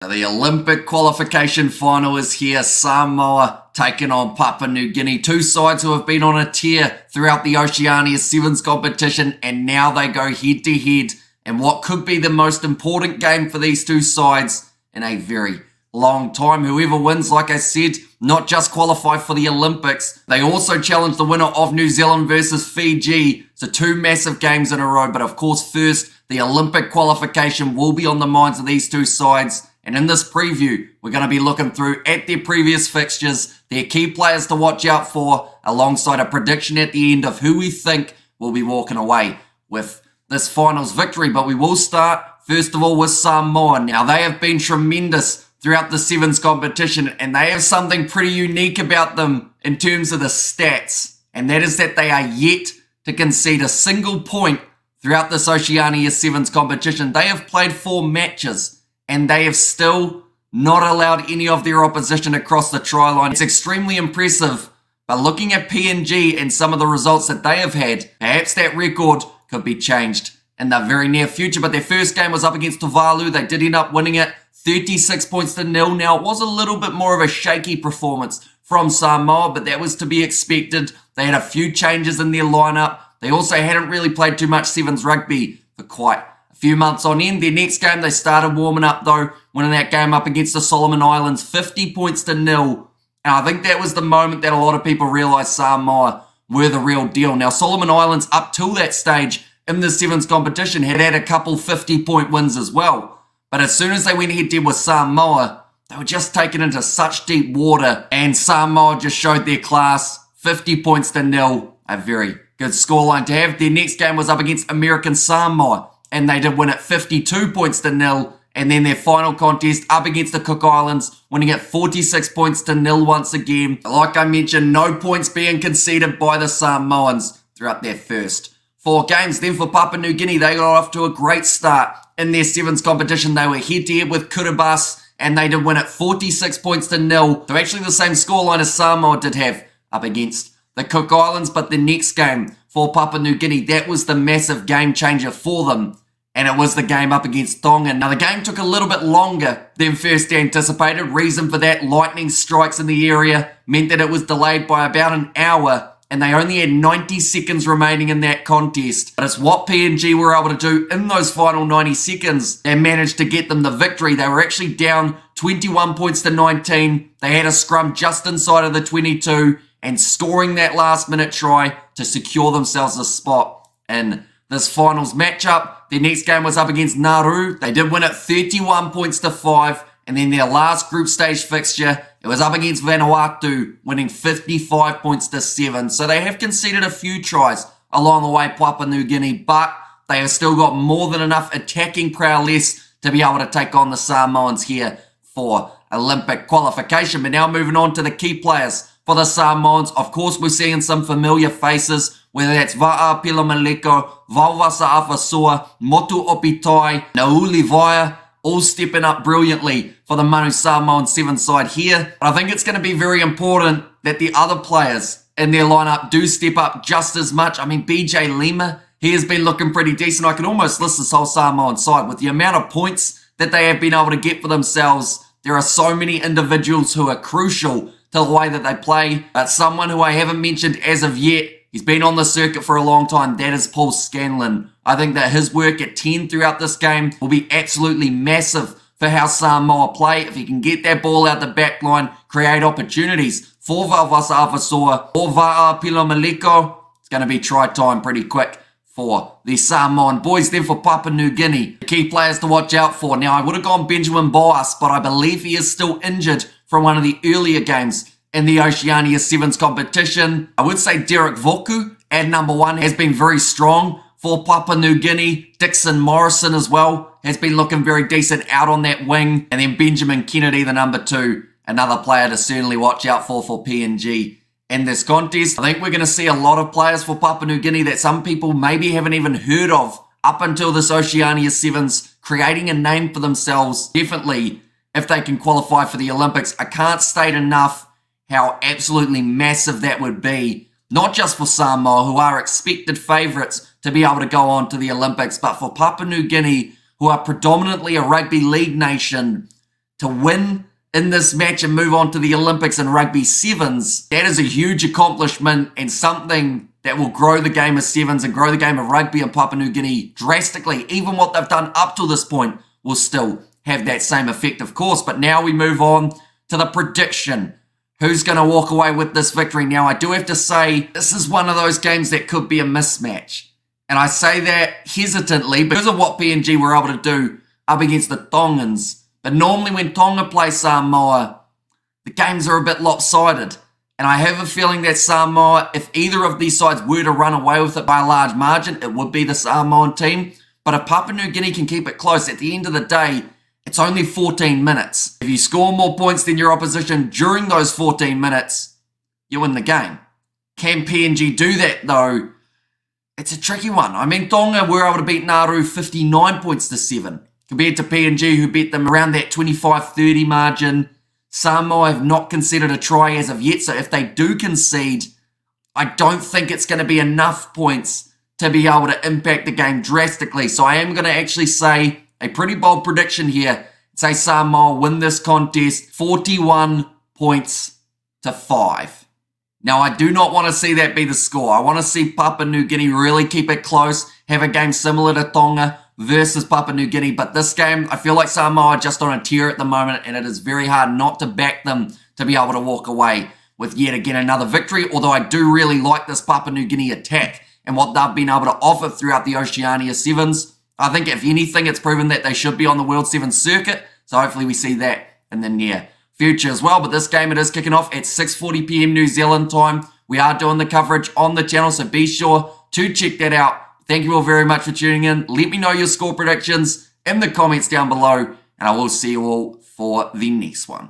The Olympic qualification final is here. Samoa taking on Papua New Guinea. Two sides who have been on a tear throughout the Oceania Sevens competition, and now they go head to head in what could be the most important game for these two sides in a very long time. Whoever wins, like I said, not just qualify for the Olympics, they also challenge the winner of New Zealand versus Fiji. So two massive games in a row. But of course, first, the Olympic qualification will be on the minds of these two sides. And in this preview, we're going to be looking through at their previous fixtures, their key players to watch out for, alongside a prediction at the end of who we think will be walking away with this finals victory. But we will start, first of all, with Samoa. Now, they have been tremendous throughout the Sevens competition, and they have something pretty unique about them in terms of the stats. And that is that they are yet to concede a single point throughout this Oceania Sevens competition. They have played 4 matches, and they have still not allowed any of their opposition across the try line. It's extremely impressive, but looking at PNG and some of the results that they have had, perhaps that record could be changed in the very near future. But their first game was up against Tuvalu. They did end up winning it 36 points to 0. Now, it was a little bit more of a shaky performance from Samoa, but that was to be expected. They had a few changes in their lineup. They also hadn't really played too much Sevens rugby for quite a few months on end. Their next game, they started warming up though, winning that game up against the Solomon Islands, 50 points to 0. And I think that was the moment that a lot of people realised Samoa were the real deal. Now, Solomon Islands, up till that stage in the Sevens competition, had had a couple 50-point wins as well. But as soon as they went head-to-head with Samoa, they were just taken into such deep water, and Samoa just showed their class. 50 points to 0, a very good scoreline to have. Their next game was up against American Samoa, and they did win it 52 points to 0. And then their final contest up against the Cook Islands, winning it 46 points to 0 once again. Like I mentioned, no points being conceded by the Samoans throughout their first 4 games. Then for Papua New Guinea, they got off to a great start in their Sevens competition. They were head-to-head with Kiribati, and they did win it 46 points to 0. So actually the same scoreline as Samoa did have up against the Cook Islands. But the next game for Papua New Guinea, that was the massive game changer for them. And it was the game up against Tonga. Now, the game took a little bit longer than first anticipated. Reason for that, lightning strikes in the area meant that it was delayed by about an hour, and they only had 90 seconds remaining in that contest. But it's what PNG were able to do in those final 90 seconds that managed to get them the victory. They were actually down 21 points to 19. They had a scrum just inside of the 22, and scoring that last-minute try to secure themselves a spot in this finals matchup. Their next game was up against Nauru. They did win it 31 points to 5. And then their last group stage fixture, it was up against Vanuatu, winning 55 points to 7. So they have conceded a few tries along the way, Papua New Guinea, but they have still got more than enough attacking prowess to be able to take on the Samoans here for Olympic qualification. But now moving on to the key players for the Samoans. Of course, we're seeing some familiar faces, whether that's Va'a Pilamaleko, Vauwasa Afasua, Motu Opitai, Nauli Vaia, all stepping up brilliantly for the Manu Samoan 7 side here. But I think it's going to be very important that the other players in their lineup do step up just as much. I mean, BJ Lima, he has been looking pretty decent. I could almost list this whole Samoan side with the amount of points that they have been able to get for themselves. There are so many individuals who are crucial to the way that they play. But someone who I haven't mentioned as of yet, he's been on the circuit for a long time, that is Paul Scanlon. I think that his work at 10 throughout this game will be absolutely massive for how Samoa play. If he can get that ball out the back line, create opportunities for Vauwasa Afasua or Va'a Pilamaleko, it's going to be try time pretty quick for the Samoan boys. Then for Papua New Guinea, the key players to watch out for. Now, I would have gone Benjamin Boas, but I believe he is still injured from one of the earlier games in the Oceania Sevens competition. I would say Derek Voku at number 1 has been very strong for Papua New Guinea. Dixon Morrison as well has been looking very decent out on that wing. And then Benjamin Kennedy, the number 2, another player to certainly watch out for PNG in this contest. I think we're going to see a lot of players for Papua New Guinea that some people maybe haven't even heard of up until this Oceania Sevens, creating a name for themselves. Definitely, if they can qualify for the Olympics. I can't state enough how absolutely massive that would be, not just for Samoa, who are expected favourites to be able to go on to the Olympics, but for Papua New Guinea, who are predominantly a rugby league nation. to win in this match and move on to the Olympics in Rugby Sevens, that is a huge accomplishment and something that will grow the game of sevens and grow the game of rugby in Papua New Guinea drastically. Even what they've done up to this point will still have that same effect, of course. But now we move on to the prediction. Who's going to walk away with this victory? Now, I do have to say, this is one of those games that could be a mismatch. And I say that hesitantly because of what PNG were able to do up against the Tongans. But normally when Tonga play Samoa, the games are a bit lopsided. And I have a feeling that Samoa, if either of these sides were to run away with it by a large margin, it would be the Samoan team. But if Papua New Guinea can keep it close, at the end of the day, it's only 14 minutes. If you score more points than your opposition during those 14 minutes, you win the game. Can PNG do that though? It's a tricky one. I mean, Tonga were able to beat Nauru 59 points to 7, compared to PNG who beat them around that 25-30 margin. Samoa have not conceded a try as of yet, so if they do concede, I don't think it's going to be enough points to be able to impact the game drastically. So I am going to actually say a pretty bold prediction here. Say Samoa win this contest 41 points to 5. Now, I do not want to see that be the score. I want to see Papua New Guinea really keep it close, have a game similar to Tonga versus Papua New Guinea. But this game, I feel like Samoa are just on a tear at the moment, and it is very hard not to back them to be able to walk away with yet again another victory. Although I do really like this Papua New Guinea attack and what they've been able to offer throughout the Oceania Sevens. I think if anything, it's proven that they should be on the World Sevens circuit. So hopefully we see that in the near future as well. But this game, it is kicking off at 6:40 p.m. New Zealand time. We are doing the coverage on the channel, so be sure to check that out. Thank you all very much for tuning in. Let me know your score predictions in the comments down below, and I will see you all for the next one.